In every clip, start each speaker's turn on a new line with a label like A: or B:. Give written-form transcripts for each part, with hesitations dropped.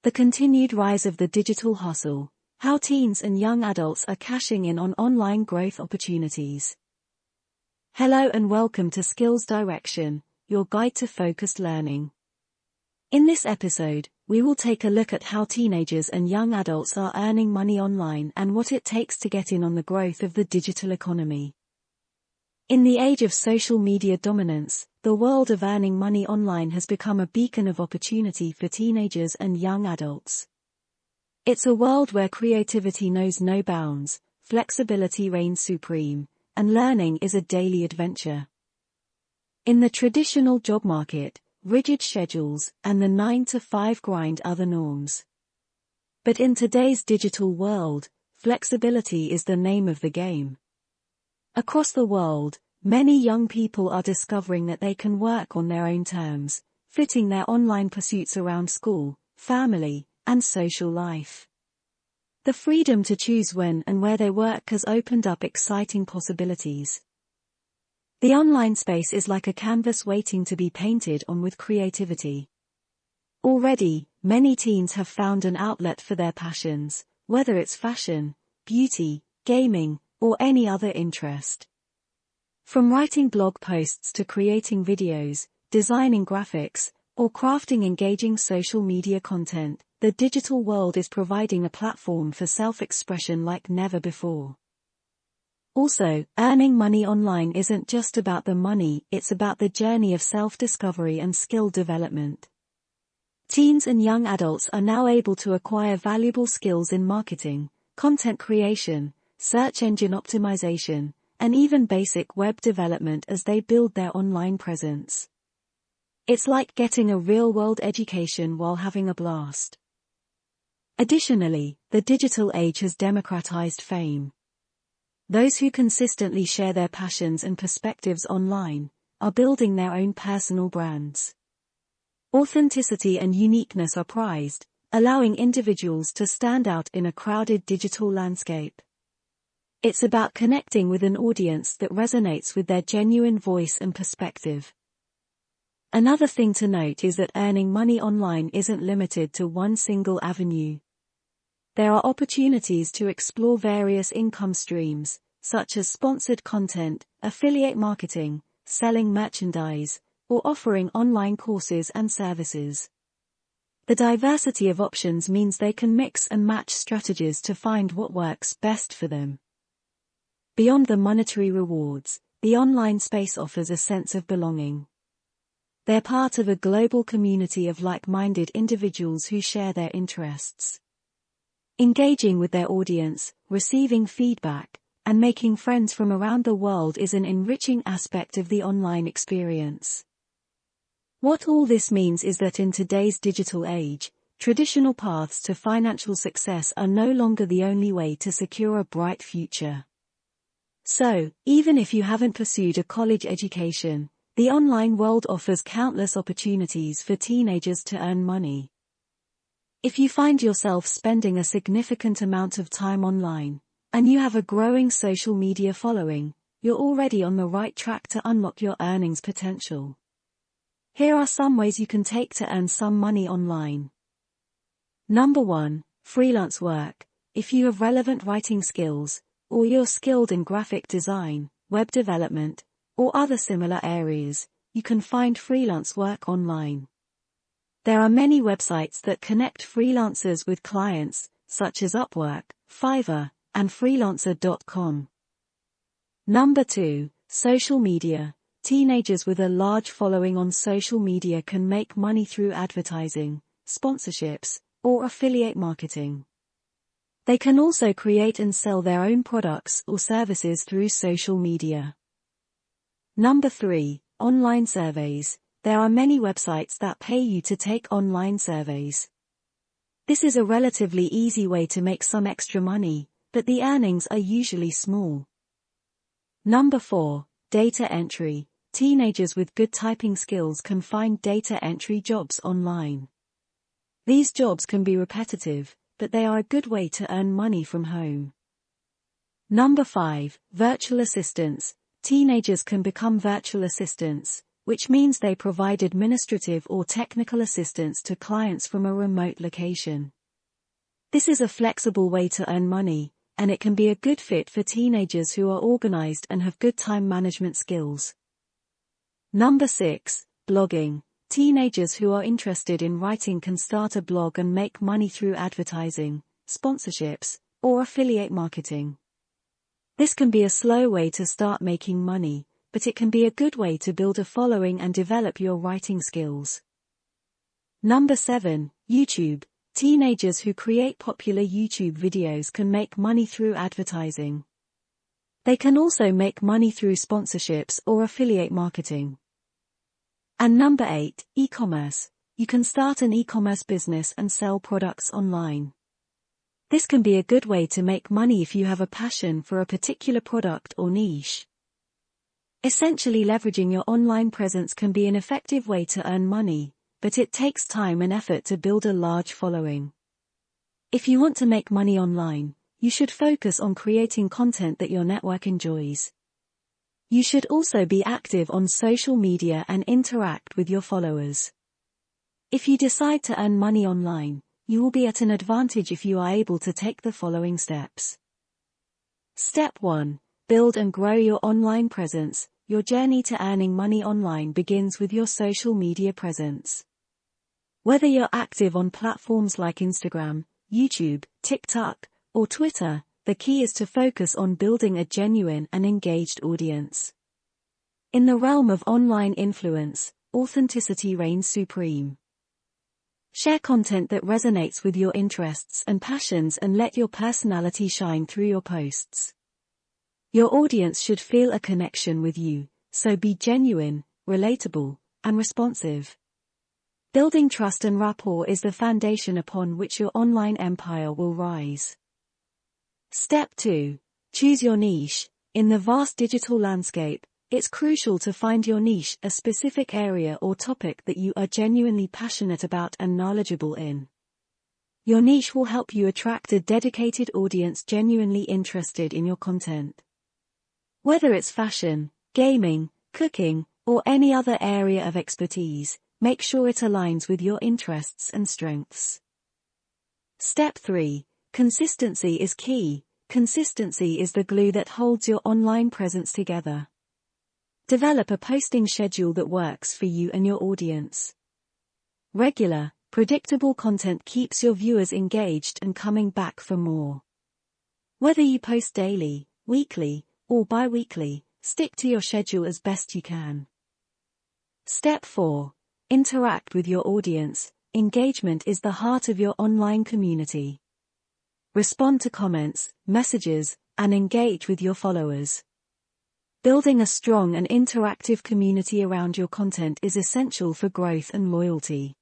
A: The continued rise of the digital hustle, how teens and young adults are cashing in on online growth opportunities. Hello and welcome to Skills Direction, your guide to focused learning. In this episode, we will take a look at how teenagers and young adults are earning money online and what it takes to get in on the growth of the digital economy. In the age of social media dominance, the world of earning money online has become a beacon of opportunity for teenagers and young adults. It's a world where creativity knows no bounds, flexibility reigns supreme, and learning is a daily adventure. In the traditional job market, rigid schedules and the 9-to-5 grind are the norms. But in today's digital world, flexibility is the name of the game. Across the world, many young people are discovering that they can work on their own terms, fitting their online pursuits around school, family, and social life. The freedom to choose when and where they work has opened up exciting possibilities. The online space is like a canvas waiting to be painted on with creativity. Already, many teens have found an outlet for their passions, whether it's fashion, beauty, gaming, or any other interest. From writing blog posts to creating videos, designing graphics, or crafting engaging social media content, the digital world is providing a platform for self-expression like never before. Also, earning money online isn't just about the money, it's about the journey of self-discovery and skill development. Teens and young adults are now able to acquire valuable skills in marketing, content creation, search engine optimization, and even basic web development as they build their online presence. It's like getting a real-world education while having a blast. Additionally, the digital age has democratized fame. Those who consistently share their passions and perspectives online are building their own personal brands. Authenticity and uniqueness are prized, allowing individuals to stand out in a crowded digital landscape. It's about connecting with an audience that resonates with their genuine voice and perspective. Another thing to note is that earning money online isn't limited to one single avenue. There are opportunities to explore various income streams, such as sponsored content, affiliate marketing, selling merchandise, or offering online courses and services. The diversity of options means they can mix and match strategies to find what works best for them. Beyond the monetary rewards, the online space offers a sense of belonging. They're part of a global community of like-minded individuals who share their interests. Engaging with their audience, receiving feedback, and making friends from around the world is an enriching aspect of the online experience. What all this means is that in today's digital age, traditional paths to financial success are no longer the only way to secure a bright future. So, even if you haven't pursued a college education, the online world offers countless opportunities for teenagers to earn money. If you find yourself spending a significant amount of time online, and you have a growing social media following, you're already on the right track to unlock your earnings potential. Here are some ways you can take to earn some money online. Number 1, freelance work. If you have relevant writing skills, or you're skilled in graphic design, web development, or other similar areas, you can find freelance work online. There are many websites that connect freelancers with clients, such as Upwork, Fiverr, and Freelancer.com. Number 2, social media. Teenagers with a large following on social media can make money through advertising, sponsorships, or affiliate marketing. They can also create and sell their own products or services through social media. Number 3, online surveys. There are many websites that pay you to take online surveys. This is a relatively easy way to make some extra money, but the earnings are usually small. Number 4, data entry. Teenagers with good typing skills can find data entry jobs online. These jobs can be repetitive, but they are a good way to earn money from home. Number 5, virtual assistants. Teenagers can become virtual assistants, which means they provide administrative or technical assistance to clients from a remote location. This is a flexible way to earn money, and it can be a good fit for teenagers who are organized and have good time management skills. Number 6, blogging. Teenagers who are interested in writing can start a blog and make money through advertising, sponsorships, or affiliate marketing. This can be a slow way to start making money, but it can be a good way to build a following and develop your writing skills. Number 7, YouTube. Teenagers who create popular YouTube videos can make money through advertising. They can also make money through sponsorships or affiliate marketing. And number 8, e-commerce. You can start an e-commerce business and sell products online. This can be a good way to make money if you have a passion for a particular product or niche. Essentially, leveraging your online presence can be an effective way to earn money, but it takes time and effort to build a large following. If you want to make money online, you should focus on creating content that your network enjoys. You should also be active on social media and interact with your followers. If you decide to earn money online, you will be at an advantage if you are able to take the following steps. Step 1. Build and grow your online presence. Your journey to earning money online begins with your social media presence. Whether you're active on platforms like Instagram, YouTube, TikTok, or Twitter, the key is to focus on building a genuine and engaged audience. In the realm of online influence, authenticity reigns supreme. Share content that resonates with your interests and passions and let your personality shine through your posts. Your audience should feel a connection with you, so be genuine, relatable, and responsive. Building trust and rapport is the foundation upon which your online empire will rise. Step 2. Choose your niche. In the vast digital landscape, it's crucial to find your niche, a specific area or topic that you are genuinely passionate about and knowledgeable in. Your niche will help you attract a dedicated audience genuinely interested in your content. Whether it's fashion, gaming, cooking, or any other area of expertise, make sure it aligns with your interests and strengths. Step 3. Consistency is key. Consistency is the glue that holds your online presence together. Develop a posting schedule that works for you and your audience. Regular, predictable content keeps your viewers engaged and coming back for more. Whether you post daily, weekly, or bi-weekly, stick to your schedule as best you can. Step 4. Interact with your audience. Engagement is the heart of your online community. Respond to comments, messages, and engage with your followers. Building a strong and interactive community around your content is essential for growth and loyalty.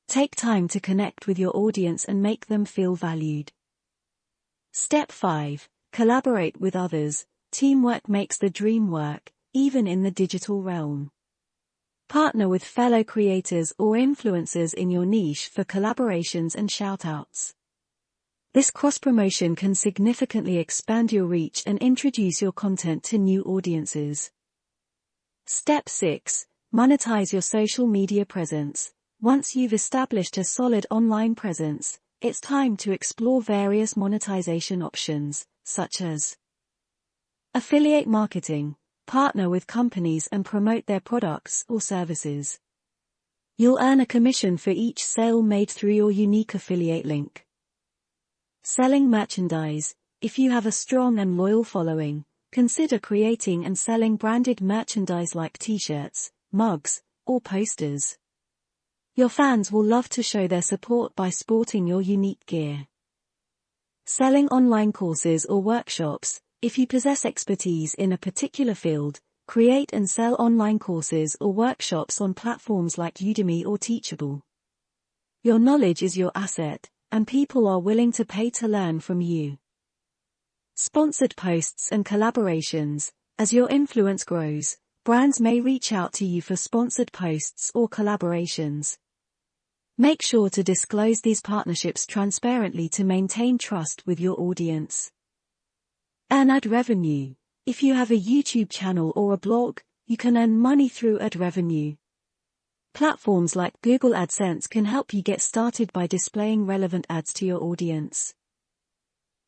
A: Take time to connect with your audience and make them feel valued. Step 5. Collaborate with others. Teamwork makes the dream work, even in the digital realm. Partner with fellow creators or influencers in your niche for collaborations and shoutouts. This cross-promotion can significantly expand your reach and introduce your content to new audiences. Step 6. Monetize your social media presence. Once you've established a solid online presence, it's time to explore various monetization options, such as affiliate marketing. Partner with companies and promote their products or services. You'll earn a commission for each sale made through your unique affiliate link. Selling merchandise. If you have a strong and loyal following, consider creating and selling branded merchandise like t-shirts, mugs, or posters. Your fans will love to show their support by sporting your unique gear. Selling online courses or workshops. If you possess expertise in a particular field, create and sell online courses or workshops on platforms like Udemy or Teachable. Your knowledge is your asset, and people are willing to pay to learn from you. Sponsored posts and collaborations. As your influence grows, brands may reach out to you for sponsored posts or collaborations. Make sure to disclose these partnerships transparently to maintain trust with your audience. Earn ad revenue. If you have a YouTube channel or a blog, you can earn money through ad revenue. Platforms like Google AdSense can help you get started by displaying relevant ads to your audience.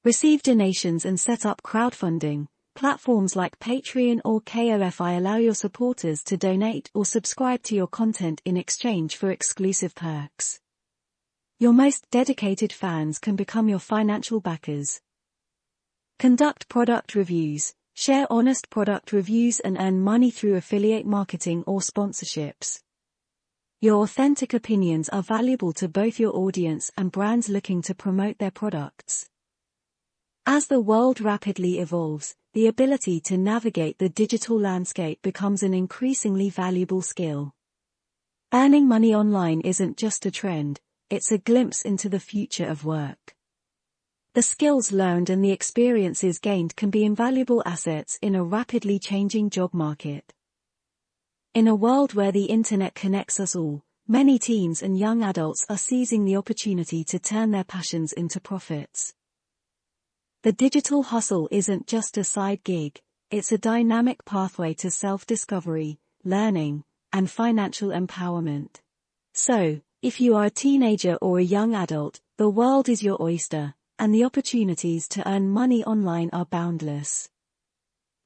A: Receive donations and set up crowdfunding. Platforms like Patreon or Ko-fi allow your supporters to donate or subscribe to your content in exchange for exclusive perks. Your most dedicated fans can become your financial backers. Conduct product reviews. Share honest product reviews and earn money through affiliate marketing or sponsorships. Your authentic opinions are valuable to both your audience and brands looking to promote their products. As the world rapidly evolves, the ability to navigate the digital landscape becomes an increasingly valuable skill. Earning money online isn't just a trend, it's a glimpse into the future of work. The skills learned and the experiences gained can be invaluable assets in a rapidly changing job market. In a world where the internet connects us all, many teens and young adults are seizing the opportunity to turn their passions into profits. The digital hustle isn't just a side gig, it's a dynamic pathway to self-discovery, learning, and financial empowerment. So, if you are a teenager or a young adult, the world is your oyster, and the opportunities to earn money online are boundless.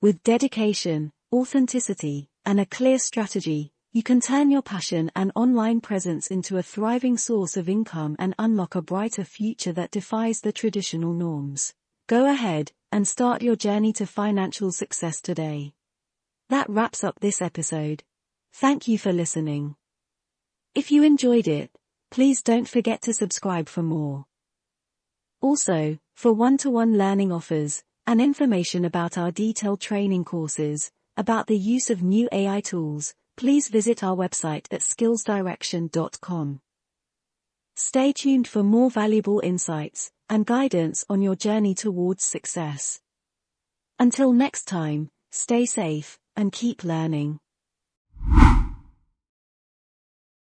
A: With dedication, authenticity, and a clear strategy, you can turn your passion and online presence into a thriving source of income and unlock a brighter future that defies the traditional norms. Go ahead and start your journey to financial success today. That wraps up this episode. Thank you for listening. If you enjoyed it, please don't forget to subscribe for more. Also, for one-to-one learning offers, and information about our detailed training courses, about the use of new AI tools, please visit our website at skillsdirection.com. Stay tuned for more valuable insights and guidance on your journey towards success. Until next time, stay safe and keep learning.